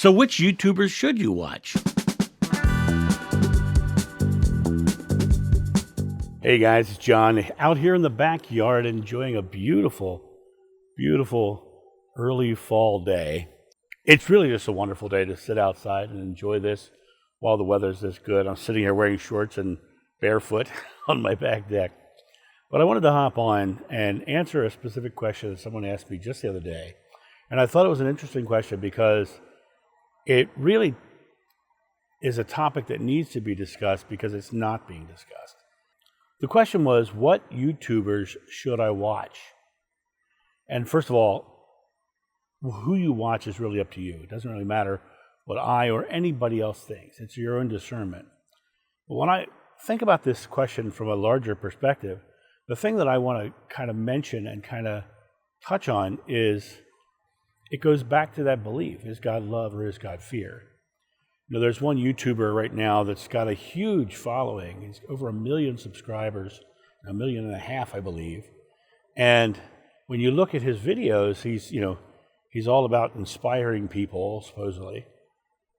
So which YouTubers should you watch? Hey guys, it's John out here in the backyard enjoying a beautiful, beautiful early fall day. It's really just a wonderful day to sit outside and enjoy this while the weather's this good. I'm sitting here wearing shorts and barefoot on my back deck. But I wanted to hop on and answer a specific question that someone asked me just the other day. And I thought it was an interesting question because it really is a topic that needs to be discussed because it's not being discussed. The question was, what YouTubers should I watch? And first of all, who you watch is really up to you. It doesn't really matter what I or anybody else thinks. It's your own discernment. But when I think about this question from a larger perspective, the thing that I want to kind of mention and kind of touch on is it goes back to that belief. Is God love or is God fear? You know, there's one YouTuber right now that's got a huge following. He's over 1 million subscribers, 1.5 million, I believe. And when you look at his videos, he's all about inspiring people, supposedly.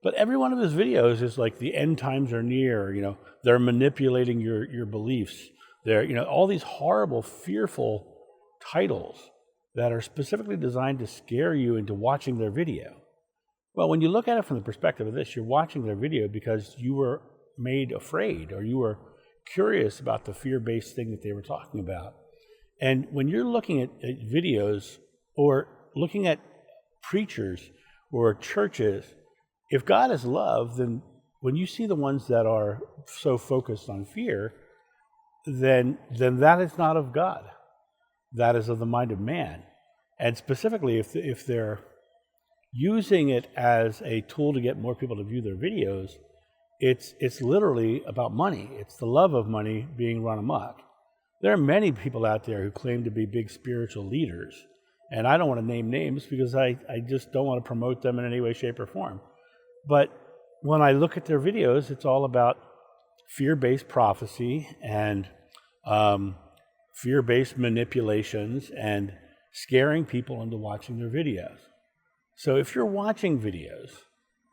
But every one of his videos is like the end times are near. They're manipulating your beliefs. They're, all these horrible, fearful titles that are specifically designed to scare you into watching their video. Well, when you look at it from the perspective of this, you're watching their video because you were made afraid or you were curious about the fear-based thing that they were talking about. And when you're looking at videos or looking at preachers or churches, if God is love, then when you see the ones that are so focused on fear, then that is not of God. That is of the mind of man. And specifically, if they're using it as a tool to get more people to view their videos, it's literally about money. It's the love of money being run amok. There are many people out there who claim to be big spiritual leaders, and I don't want to name names because I just don't want to promote them in any way, shape, or form. But when I look at their videos, it's all about fear-based prophecy and fear-based manipulations and scaring people into watching their videos. So if you're watching videos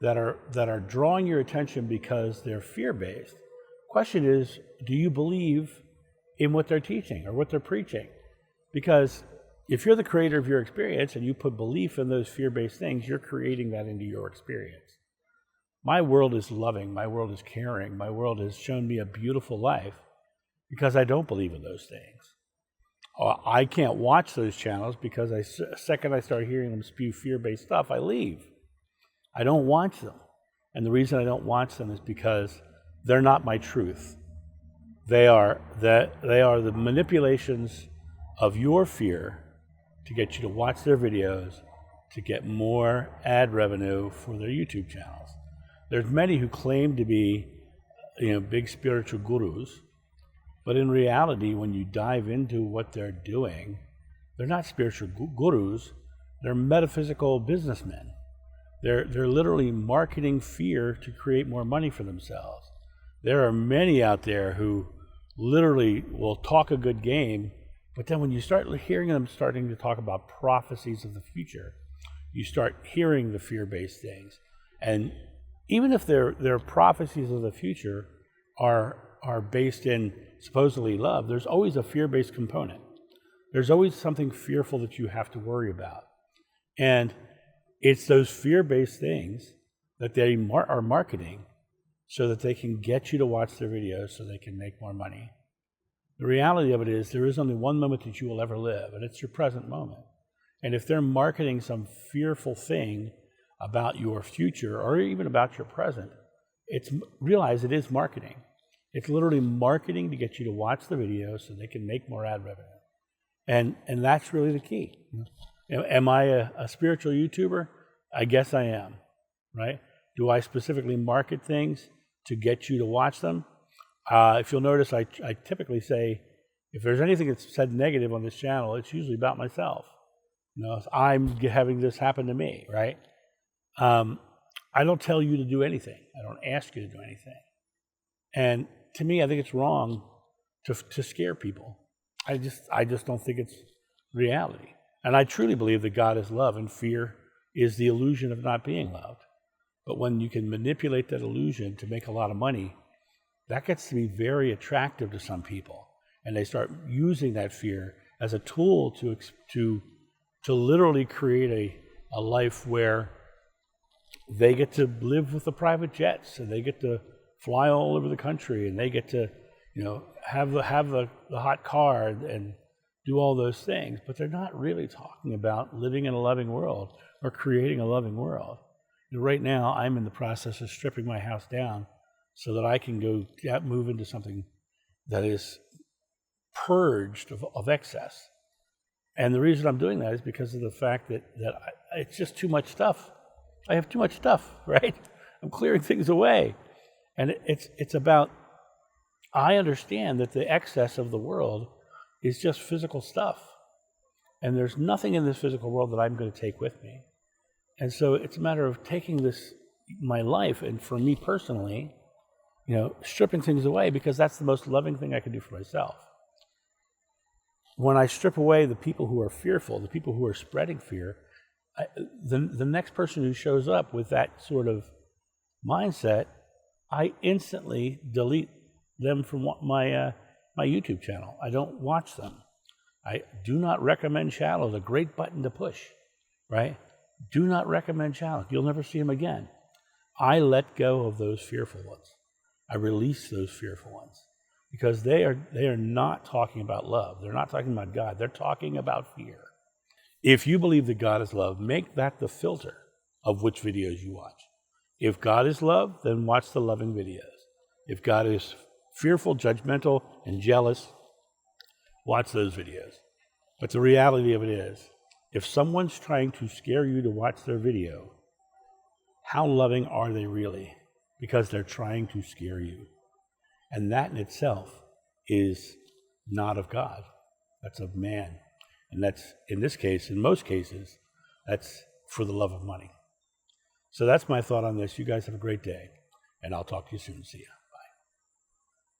that are drawing your attention because they're fear-based, question is, do you believe in what they're teaching or what they're preaching? Because if you're the creator of your experience and you put belief in those fear-based things, you're creating that into your experience. My world is loving, my world is caring, my world has shown me a beautiful life because I don't believe in those things. I can't watch those channels because the second I start hearing them spew fear-based stuff, I leave. I don't watch them. And the reason I don't watch them is because they're not my truth. They are the manipulations of your fear to get you to watch their videos to get more ad revenue for their YouTube channels. There's many who claim to be, big spiritual gurus, but in reality, when you dive into what they're doing, they're not spiritual gurus. They're metaphysical businessmen. They're literally marketing fear to create more money for themselves. There are many out there who literally will talk a good game, but then when you start hearing them starting to talk about prophecies of the future, you start hearing the fear-based things. And even if their prophecies of the future are based in supposedly love, there's always a fear-based component. There's always something fearful that you have to worry about. And it's those fear-based things that they are marketing so that they can get you to watch their videos so they can make more money. The reality of it is there is only one moment that you will ever live, and it's your present moment. And if they're marketing some fearful thing about your future or even about your present, realize it is marketing. It's literally marketing to get you to watch the video so they can make more ad revenue. And that's really the key. Am I a spiritual YouTuber? I guess I am, right? Do I specifically market things to get you to watch them? If you'll notice, I typically say, if there's anything that's said negative on this channel, it's usually about myself. If I'm having this happen to me, right? I don't tell you to do anything. I don't ask you to do anything. And to me, I think it's wrong to scare people. I just don't think it's reality. And I truly believe that God is love and fear is the illusion of not being loved. But when you can manipulate that illusion to make a lot of money, that gets to be very attractive to some people. And they start using that fear as a tool to literally create a life where they get to live with the private jets, and they get to fly all over the country, and they get to, have the hot car and do all those things. But they're not really talking about living in a loving world or creating a loving world. Right now, I'm in the process of stripping my house down so that I can move into something that is purged of excess. And the reason I'm doing that is because of the fact that it's just too much stuff. I have too much stuff, right? I'm clearing things away. And it's about, I understand that the excess of the world is just physical stuff. And there's nothing in this physical world that I'm going to take with me. And so it's a matter of taking my life, and for me personally, stripping things away, because that's the most loving thing I can do for myself. When I strip away the people who are fearful, the people who are spreading fear, the next person who shows up with that sort of mindset, I instantly delete them from my YouTube channel. I don't watch them. I do not recommend channels. A great button to push, right? Do not recommend channels. You'll never see them again. I let go of those fearful ones. I release those fearful ones, because they are not talking about love. They're not talking about God. They're talking about fear. If you believe that God is love, make that the filter of which videos you watch. If God is love, then watch the loving videos. If God is fearful, judgmental, and jealous, watch those videos. But the reality of it is, if someone's trying to scare you to watch their video, how loving are they really? Because they're trying to scare you. And that in itself is not of God. That's of man. And that's, in this case, in most cases, that's for the love of money. So that's my thought on this. You guys have a great day, and I'll talk to you soon. See ya.